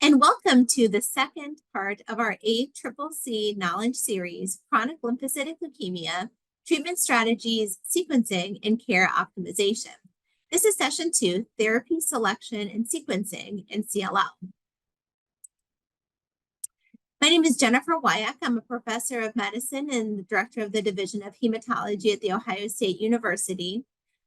And welcome to the second part of our ACCC Knowledge Series, Chronic Lymphocytic Leukemia, Treatment Strategies, Sequencing, and Care Optimization. This is Session 2, Therapy Selection and Sequencing in CLL. My name is Jennifer Woyach. I'm a professor of medicine and the director of the Division of Hematology at The Ohio State University.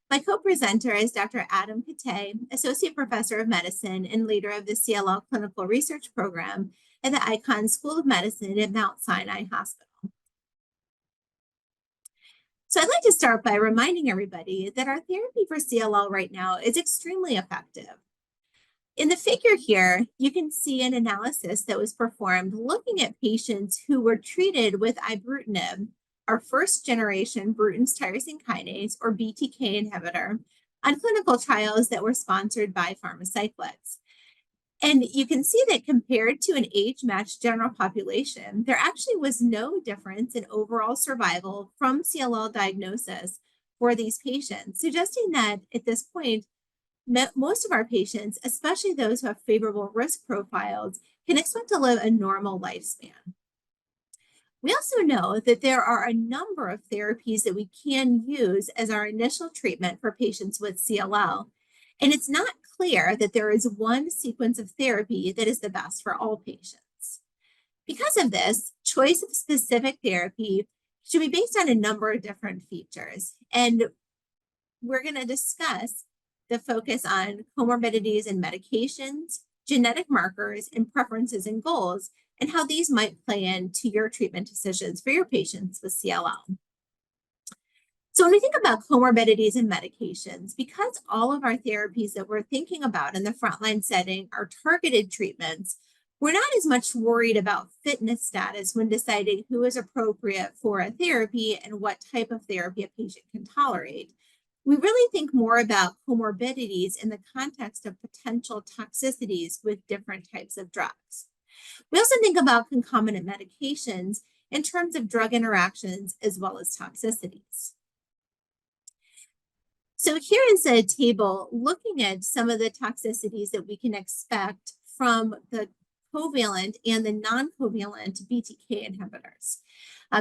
My co-presenter is Dr. Adam Kittai, Associate Professor of Medicine and leader of the CLL Clinical Research Program at the Icahn School of Medicine at Mount Sinai Hospital. So I'd like to start by reminding everybody that our therapy for CLL right now is extremely effective. In the figure here, you can see an analysis that was performed looking at patients who were treated with ibrutinib, our first generation Bruton's tyrosine kinase or BTK inhibitor, on clinical trials that were sponsored by Pharmacyclics. And you can see that compared to an age-matched general population, there actually was no difference in overall survival from CLL diagnosis for these patients, suggesting that at this point, most of our patients, especially those who have favorable risk profiles, can expect to live a normal lifespan. We also know that there are a number of therapies that we can use as our initial treatment for patients with CLL, and it's not clear that there is one sequence of therapy that is the best for all patients. Because of this, choice of specific therapy should be based on a number of different features, and we're going to discuss the focus on comorbidities and medications, genetic markers, and preferences and goals, and how these might play into your treatment decisions for your patients with CLL. So when we think about comorbidities and medications, because all of our therapies that we're thinking about in the frontline setting are targeted treatments, we're not as much worried about fitness status when deciding who is appropriate for a therapy and what type of therapy a patient can tolerate. We really think more about comorbidities in the context of potential toxicities with different types of drugs. We also think about concomitant medications in terms of drug interactions as well as toxicities. So here is a table looking at some of the toxicities that we can expect from the covalent and the non-covalent BTK inhibitors.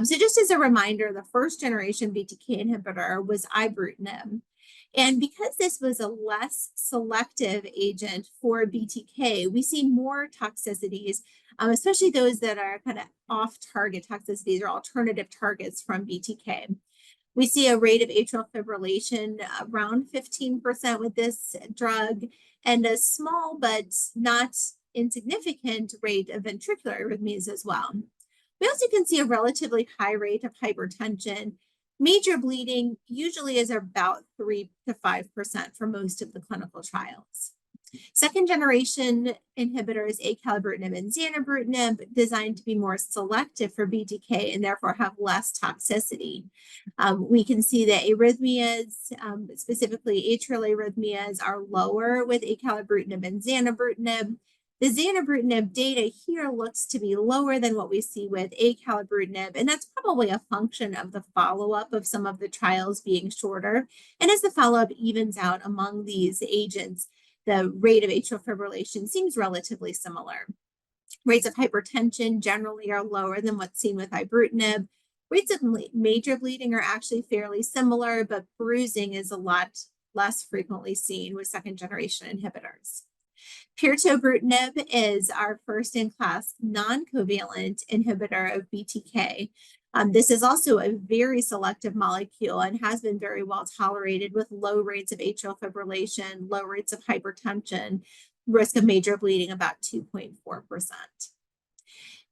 So just as a reminder, the first generation BTK inhibitor was ibrutinib. And because this was a less selective agent for BTK, we see more toxicities, especially those that are kind of off-target toxicities or alternative targets from BTK. We see a rate of atrial fibrillation around 15% with this drug, and a small but not insignificant rate of ventricular arrhythmias as well. We also can see a relatively high rate of hypertension. Major bleeding usually is about 3 to 5% for most of the clinical trials. Second generation inhibitors, acalabrutinib and zanubrutinib, designed to be more selective for BTK and therefore have less toxicity. We can see that arrhythmias, specifically atrial arrhythmias, are lower with acalabrutinib and zanubrutinib. The zanubrutinib data here looks to be lower than what we see with acalabrutinib, and that's probably a function of the follow-up of some of the trials being shorter. And as the follow-up evens out among these agents, the rate of atrial fibrillation seems relatively similar. Rates of hypertension generally are lower than what's seen with ibrutinib. Rates of major bleeding are actually fairly similar, but bruising is a lot less frequently seen with second-generation inhibitors. Pirtobrutinib is our first-in-class non-covalent inhibitor of BTK. This is also a very selective molecule and has been very well tolerated with low rates of atrial fibrillation, low rates of hypertension, risk of major bleeding about 2.4%.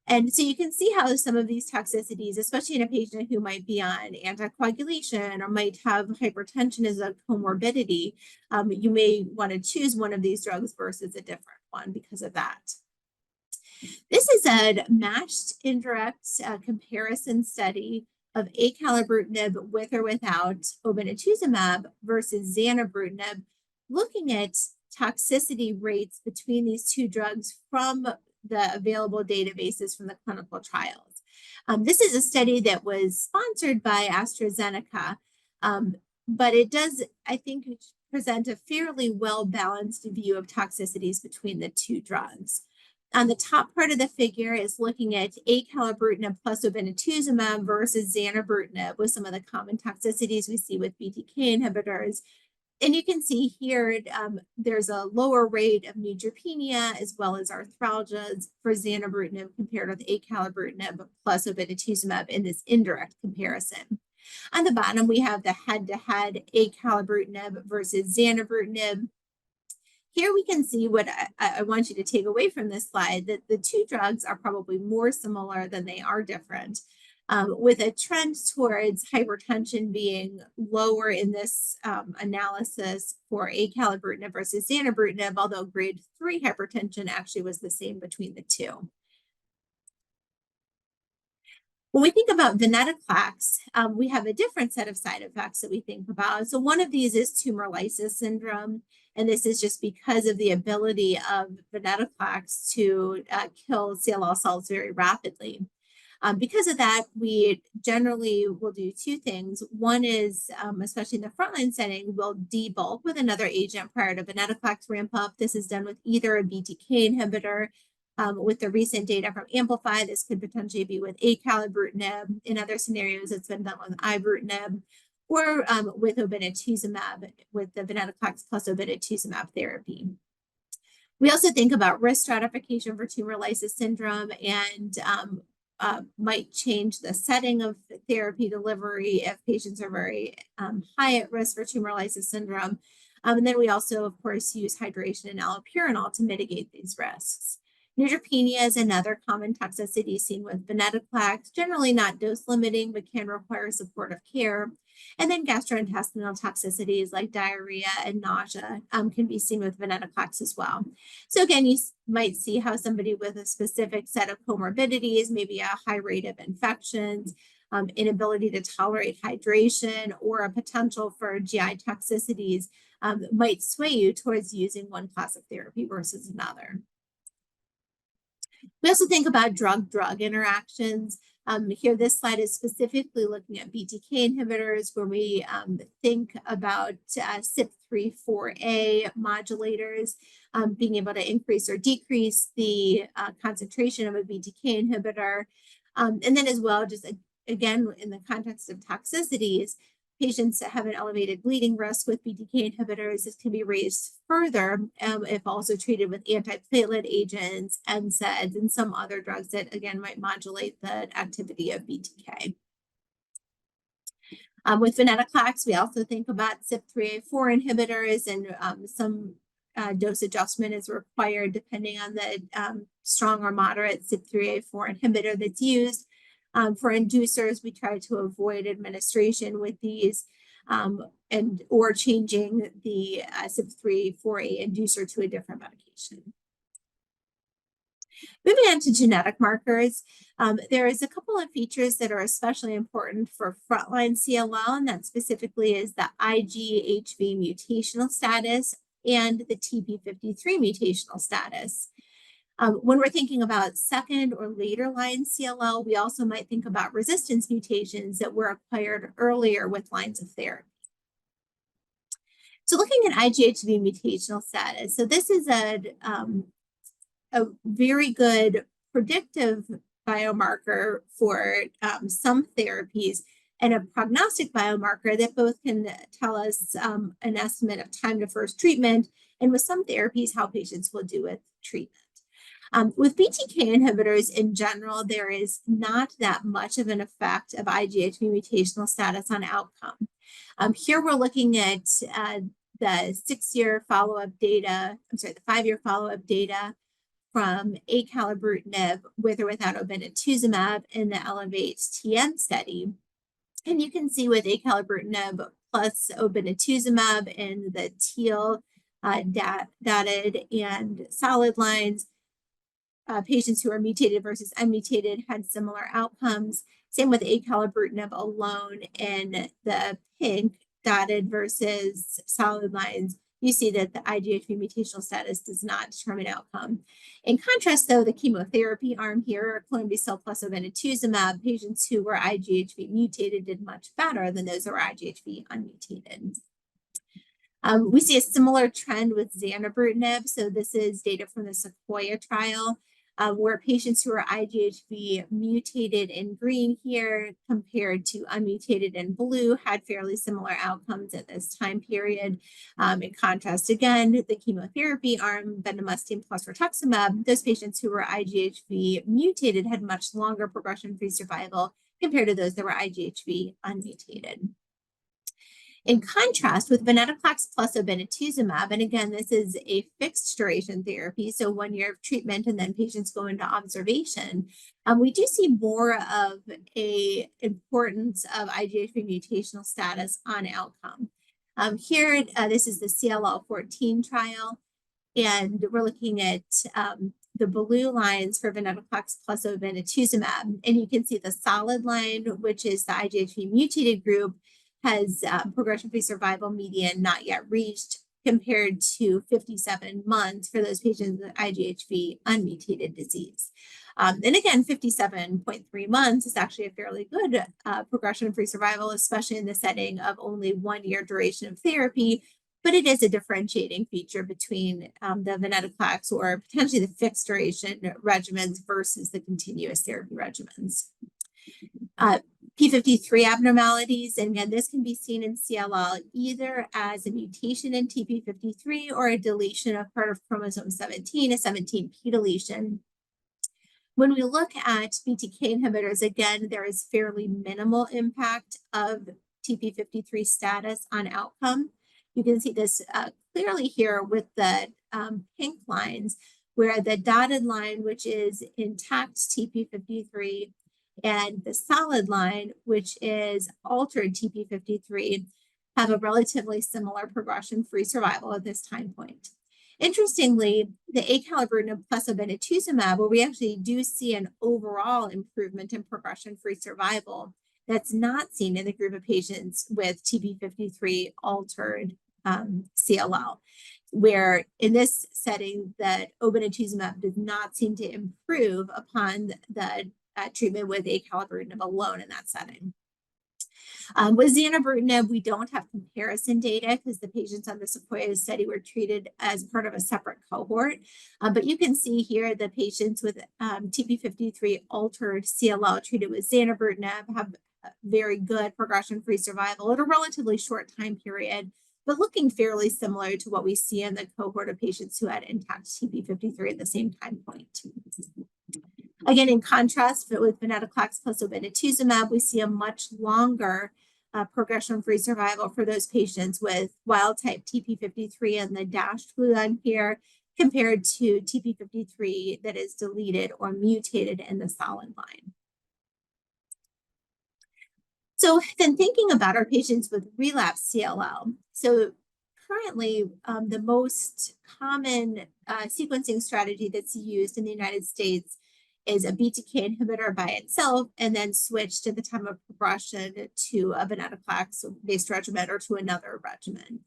And so you can see how some of these toxicities, especially in a patient who might be on anticoagulation or might have hypertension as a comorbidity, you may want to choose one of these drugs versus a different one because of that. This is a matched indirect comparison study of acalabrutinib with or without obinutuzumab versus zanubrutinib, looking at toxicity rates between these two drugs from the available databases from the clinical trials. This is a study that was sponsored by AstraZeneca, but it does, I think, present a fairly well-balanced view of toxicities between the two drugs. On the top part of the figure is looking at acalabrutinib plus obinutuzumab versus zanubrutinib with some of the common toxicities we see with BTK inhibitors. And you can see here, there's a lower rate of neutropenia as well as arthralgias for zanubrutinib compared with acalabrutinib plus obinutuzumab in this indirect comparison. On the bottom, we have the head-to-head acalabrutinib versus zanubrutinib. Here we can see what I want you to take away from this slide, that the two drugs are probably more similar than they are different, with a trend towards hypertension being lower in this analysis for acalabrutinib versus zanubrutinib, although grade 3 hypertension actually was the same between the two. When we think about venetoclax, we have a different set of side effects that we think about. So one of these is tumor lysis syndrome, and this is just because of the ability of venetoclax to kill CLL cells very rapidly. Because of that, we generally will do two things. One is, especially in the frontline setting, we'll debulk with another agent prior to venetoclax ramp up. This is done with either a BTK inhibitor. With the recent data from Amplify, this could potentially be with acalabrutinib. In other scenarios, it's been done with ibrutinib or with obinutuzumab, with the venetoclax plus obinutuzumab therapy. We also think about risk stratification for tumor lysis syndrome and might change the setting of therapy delivery if patients are very high at risk for tumor lysis syndrome. And then we also, of course, use hydration and allopurinol to mitigate these risks. Neutropenia is another common toxicity seen with venetoclax, generally not dose limiting, but can require supportive care. And then gastrointestinal toxicities like diarrhea and nausea can be seen with venetoclax as well. So again, you might see how somebody with a specific set of comorbidities, maybe a high rate of infections, inability to tolerate hydration, or a potential for GI toxicities might sway you towards using one class of therapy versus another. We also think about drug-drug interactions. Here, this slide is specifically looking at BTK inhibitors, where we think about CYP3A4 modulators being able to increase or decrease the concentration of a BTK inhibitor. And then as well, just again, in the context of toxicities, patients that have an elevated bleeding risk with BTK inhibitors, this can be raised further if also treated with antiplatelet agents, NSAIDs, and some other drugs that, again, might modulate the activity of BTK. With venetoclax, we also think about CYP3A4 inhibitors, and some dose adjustment is required depending on the strong or moderate CYP3A4 inhibitor that's used. For inducers, we try to avoid administration with these or changing the CYP3A4 inducer to a different medication. Moving on to genetic markers, there is a couple of features that are especially important for frontline CLL, and that specifically is the IGHV mutational status and the TP53 mutational status. When we're thinking about second or later line CLL, we also might think about resistance mutations that were acquired earlier with lines of therapy. So looking at IGHV mutational status, so this is a very good predictive biomarker for some therapies and a prognostic biomarker that both can tell us an estimate of time to first treatment, and with some therapies, how patients will do with treatment. With BTK inhibitors in general, there is not that much of an effect of IGHV mutational status on outcome. Here we're looking at the 6-year follow-up data, the 5-year follow-up data from acalabrutinib with or without obinutuzumab in the Elevate-TN study. And you can see with acalabrutinib plus obinutuzumab in the teal dotted and solid lines, patients who are mutated versus unmutated had similar outcomes. Same with acalabrutinib alone in the pink dotted versus solid lines. You see that the IGHV mutational status does not determine outcome. In contrast, though, the chemotherapy arm here, clonobesil plus obinutuzumab, patients who were IGHV mutated did much better than those who were IGHV unmutated. We see a similar trend with zanubrutinib. So this is data from the Sequoia trial. where patients who are IGHV mutated in green here compared to unmutated in blue had fairly similar outcomes at this time period. In contrast, again, the chemotherapy arm, bendamustine plus rituximab, those patients who were IGHV mutated had much longer progression-free survival compared to those that were IGHV unmutated. In contrast, with venetoclax plus obinutuzumab, and again, this is a fixed duration therapy, so 1 year of treatment and then patients go into observation, we do see more of a importance of IGHV mutational status on outcome. Here, this is the CLL14 trial, and we're looking at the blue lines for venetoclax plus obinutuzumab, and you can see the solid line, which is the IGHV mutated group, has progression-free survival median not yet reached, compared to 57 months for those patients with IGHV unmutated disease. And again, 57.3 months is actually a fairly good progression-free survival, especially in the setting of only 1 year duration of therapy, but it is a differentiating feature between the venetoclax or potentially the fixed duration regimens versus the continuous therapy regimens. P53 abnormalities, and again, this can be seen in CLL either as a mutation in TP53 or a deletion of part of chromosome 17, a 17p deletion. When we look at BTK inhibitors, again, there is fairly minimal impact of TP53 status on outcome. You can see this clearly here with the pink lines, where the dotted line, which is intact TP53, and the solid line, which is altered TP53, have a relatively similar progression-free survival at this time point. Interestingly, the acalabrutinib plus obinutuzumab, where we actually do see an overall improvement in progression-free survival, that's not seen in the group of patients with TP53 altered CLL, where in this setting that obinutuzumab does not seem to improve upon the treatment with acalabrutinib alone in that setting. With zanubrutinib, we don't have comparison data because the patients on the Sequoia study were treated as part of a separate cohort. But you can see here the patients with TP53 altered CLL treated with zanubrutinib have very good progression-free survival at a relatively short time period, but looking fairly similar to what we see in the cohort of patients who had intact TP53 at the same time point. Again, in contrast with venetoclax plus obinutuzumab, we see a much longer progression-free survival for those patients with wild-type TP53 and the dashed blue line here, compared to TP53 that is deleted or mutated in the solid line. So then thinking about our patients with relapsed CLL, so currently the most common sequencing strategy that's used in the United States is a BTK inhibitor by itself, and then switched at the time of progression to a venetoclax-based regimen or to another regimen.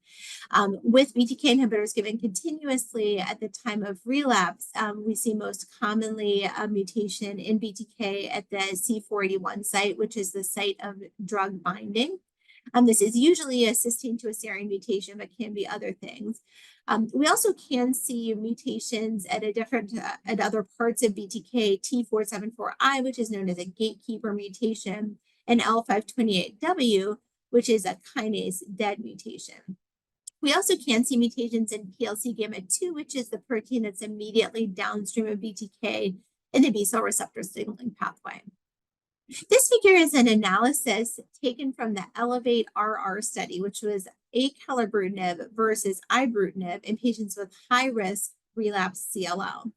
With BTK inhibitors given continuously at the time of relapse, we see most commonly a mutation in BTK at the C481 site, which is the site of drug binding. This is usually a cysteine to a serine mutation, but can be other things. We also can see mutations at at other parts of BTK, T474I, which is known as a gatekeeper mutation, and L528W, which is a kinase dead mutation. We also can see mutations in PLC gamma 2, which is the protein that's immediately downstream of BTK in the B-cell receptor signaling pathway. This figure is an analysis taken from the ELEVATE-RR study, which was acalabrutinib versus ibrutinib in patients with high-risk relapsed CLL.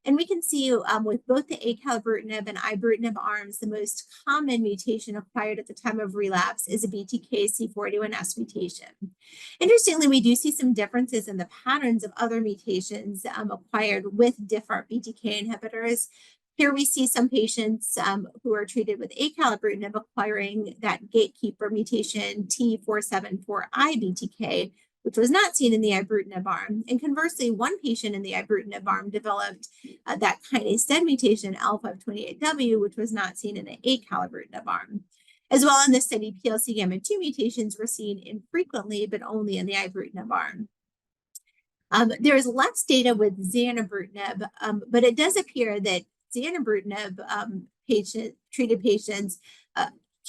And we can see with both the acalabrutinib and ibrutinib arms, the most common mutation acquired at the time of relapse is a BTK C481S mutation. Interestingly, we do see some differences in the patterns of other mutations acquired with different BTK inhibitors. Here we see some patients who are treated with acalabrutinib acquiring that gatekeeper mutation T474I BTK, which was not seen in the ibrutinib arm. And conversely, one patient in the ibrutinib arm developed that kinase dead mutation L528W, which was not seen in the acalabrutinib arm. As well, in this study, PLC gamma 2 mutations were seen infrequently, but only in the ibrutinib arm. There's less data with zanubrutinib, but it does appear that zanubrutinib treated patients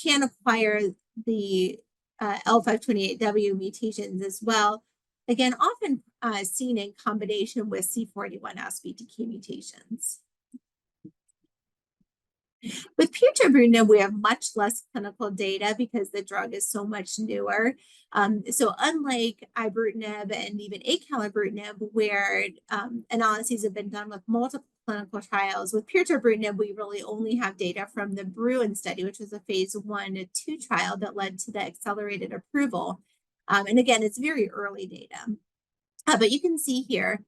can acquire the L528W mutations as well. Again, often seen in combination with C41S BTK mutations. With pirtobrutinib, we have much less clinical data because the drug is so much newer. So unlike ibrutinib and even acalabrutinib, where analyses have been done with multiple clinical trials, with pirtobrutinib, we really only have data from the Bruin study, which was a phase 1-2 trial that led to the accelerated approval. And again, it's very early data. But you can see here,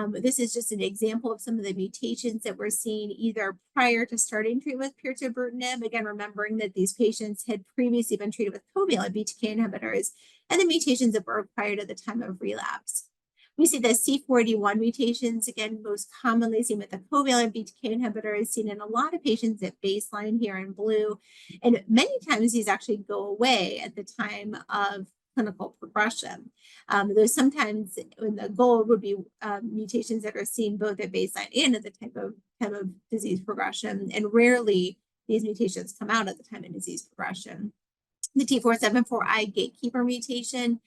this is just an example of some of the mutations that we're seeing either prior to starting treatment with pirtobrutinib, again, remembering that these patients had previously been treated with covalent BTK inhibitors, and the mutations that were acquired at the time of relapse. We see the C41 mutations, again, most commonly seen with the covalent BTK inhibitors, seen in a lot of patients at baseline here in blue. And many times these actually go away at the time of clinical progression. Though sometimes when the goal would be mutations that are seen both at baseline and at the time of disease progression, and rarely these mutations come out at the time of disease progression. The T474I gatekeeper mutation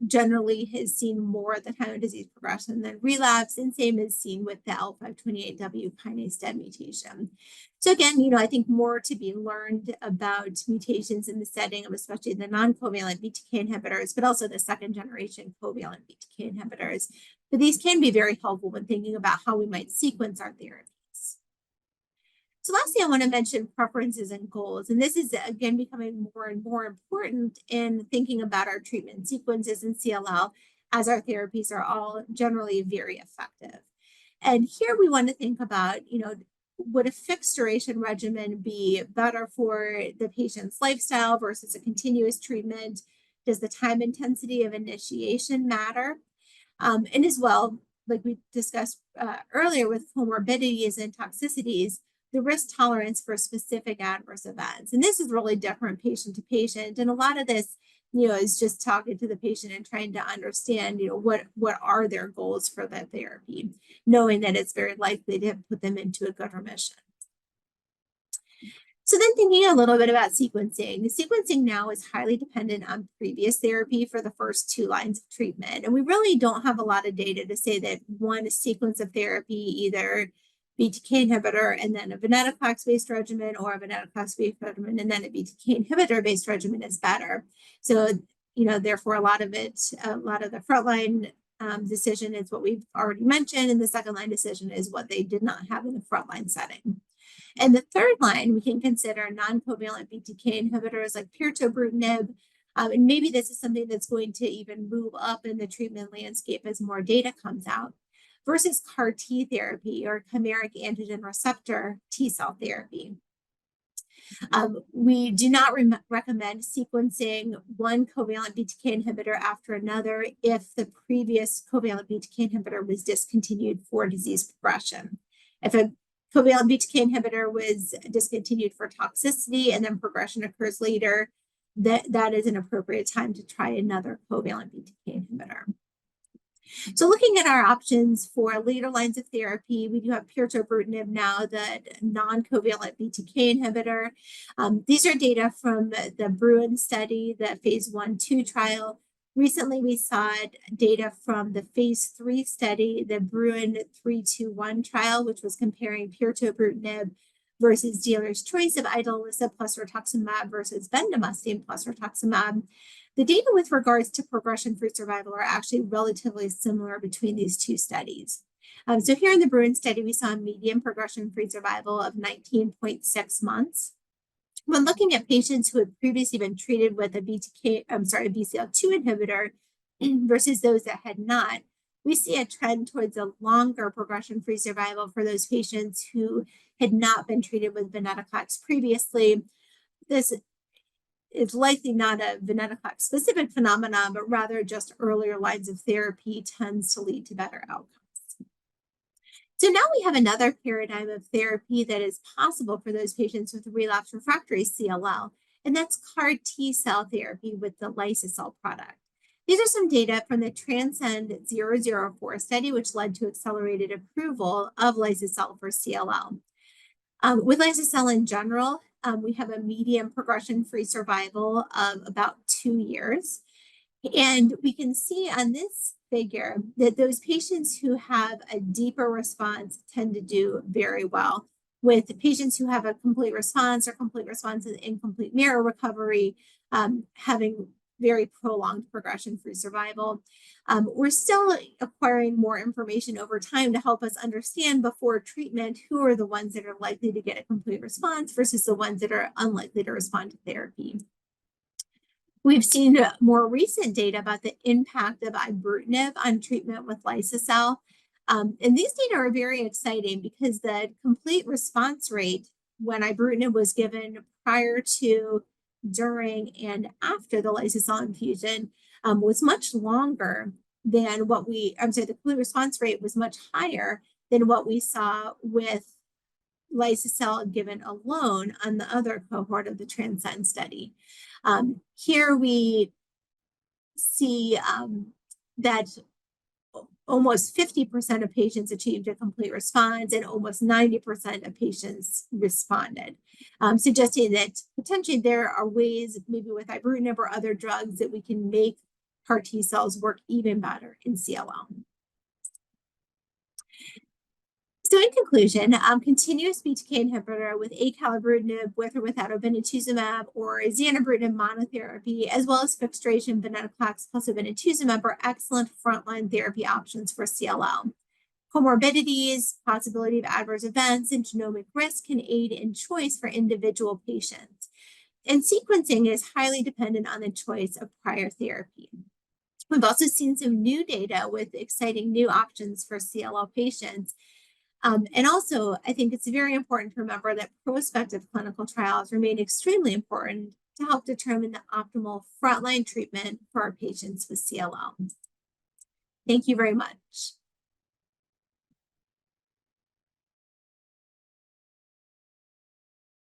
generally is seen more at the time of disease progression than relapse, and same is seen with the L528W kinase dead mutation. So again, I think more to be learned about mutations in the setting of especially the non-covalent BTK inhibitors, but also the second generation covalent BTK inhibitors. But these can be very helpful when thinking about how we might sequence our therapies. So lastly, I want to mention preferences and goals. And this is, again, becoming more and more important in thinking about our treatment sequences in CLL, as our therapies are all generally very effective. And here we want to think about, would a fixed duration regimen be better for the patient's lifestyle versus a continuous treatment? Does the time intensity of initiation matter? And as well, like we discussed earlier with comorbidities and toxicities, the risk tolerance for specific adverse events. And this is really different patient to patient. And a lot of this, is just talking to the patient and trying to understand, what are their goals for that therapy, knowing that it's very likely to put them into a good remission. So then thinking a little bit about sequencing. Sequencing now is highly dependent on previous therapy for the first 2 lines of treatment. And we really don't have a lot of data to say that one sequence of therapy, either BTK inhibitor and then a venetoclax-based regimen, or a venetoclax-based regimen and then a BTK inhibitor-based regimen is better. So, therefore a lot of the frontline decision is what we've already mentioned, and the second line decision is what they did not have in the frontline setting. And the third line, we can consider non-covalent BTK inhibitors like pirtobrutinib, and maybe this is something that's going to even move up in the treatment landscape as more data comes out, versus CAR T therapy or chimeric antigen receptor T cell therapy. We do not recommend sequencing one covalent BTK inhibitor after another if the previous covalent BTK inhibitor was discontinued for disease progression. If a covalent BTK inhibitor was discontinued for toxicity and then progression occurs later, that is an appropriate time to try another covalent BTK inhibitor. So looking at our options for later lines of therapy, we do have pirtobrutinib now, the non-covalent BTK inhibitor. These are data from the Bruin study, the phase 1-2 trial. Recently, we saw data from the phase 3 study, the Bruin 321 trial, which was comparing pirtobrutinib versus dealer's choice of idelalisib plus rituximab versus bendamustine plus rituximab. The data with regards to progression-free survival are actually relatively similar between these 2 studies. So here in the Bruin study, we saw a median progression-free survival of 19.6 months. When looking at patients who had previously been treated with a BCL2 inhibitor versus those that had not, we see a trend towards a longer progression-free survival for those patients who had not been treated with venetoclax previously. This is likely not a venetoclax specific phenomenon, but rather just earlier lines of therapy tends to lead to better outcomes. So now we have another paradigm of therapy that is possible for those patients with relapsed refractory CLL, and that's CAR T cell therapy with the lysocell product. These are some data from the Transcend 004 study, which led to accelerated approval of liso-cel for CLL. With liso-cel in general, we have a median progression-free survival of about 2 years. And we can see on this figure that those patients who have a deeper response tend to do very well, with the patients who have a complete response or complete response and incomplete mirror recovery having very prolonged progression-free survival. We're still acquiring more information over time to help us understand before treatment who are the ones that are likely to get a complete response versus the ones that are unlikely to respond to therapy. We've seen more recent data about the impact of ibrutinib on treatment with liso-cel. And these data are very exciting because the complete response rate when ibrutinib was given prior to, during, and after the liso-cel infusion was much longer than what the complete response rate was much higher than what we saw with liso-cel given alone on the other cohort of the Transcend study. Here we see that almost 50% of patients achieved a complete response and almost 90% of patients responded, suggesting that potentially there are ways, maybe with ibrutinib or other drugs, that we can make CAR T cells work even better in CLL. So in conclusion, continuous BTK inhibitor with acalabrutinib with or without obinutuzumab or zanubrutinib monotherapy, as well as fixed duration venetoclax plus obinutuzumab are excellent frontline therapy options for CLL. Comorbidities, possibility of adverse events, and genomic risk can aid in choice for individual patients. And sequencing is highly dependent on the choice of prior therapy. We've also seen some new data with exciting new options for CLL patients. And also, I think it's very important to remember that prospective clinical trials remain extremely important to help determine the optimal frontline treatment for our patients with CLL. Thank you very much.